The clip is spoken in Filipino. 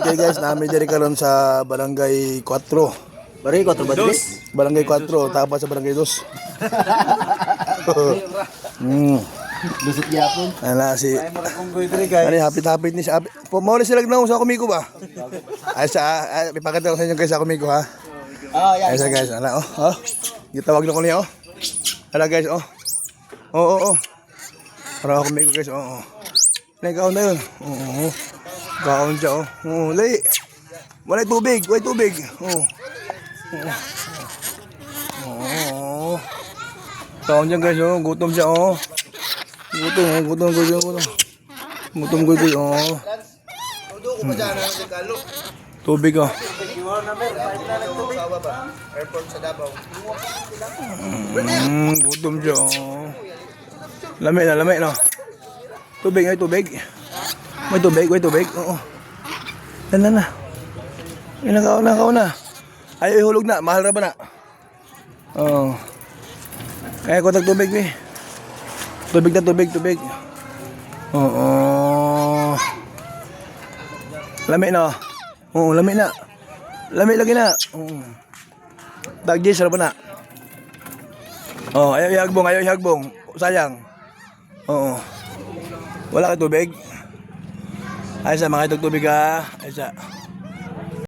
Okay guys, namin diri karon sa Barangay 4. Barangay 4 ba dili? Barangay 4, tapos sa Barangay 2. Lusot gyapon. Ala si Ay mga kunggoy diri guys. Ani hapit-hapit ni sa mo sila na sa kumigo ba? Ay sa ipakita ko sa inyo guys sa kumigo ha. Yan. Ay sa guys, ala oh. Gitawag na ko niya oh. Ala guys oh. Oo. Para ako kumigo guys oh. Nagaon na yun. Oo. Gaon siya oh. Oo, dali. Walay tubig, Oo. Oo. Gaon siya guys oh, gutom siya oh. Gutom. Gutom oh. Tubig oh. Airport sa Davao. Gutom siya oh. Lamig na. Tubig. May tubig. Oo. Yan na. Inakaw na. Ayaw ihulog na. Mahal ra ba na? Oo. Kaya ko tag tubig ni. Tubig. Oo. Lamig na. Oo, lamig na. Lamig lagi na. Oo. Dagjis ra ba na? Oh, ayaw ihagbong. Sayang. Oo. Wala ka tubig? Ay sa mga itong tubig ha. Ay sa.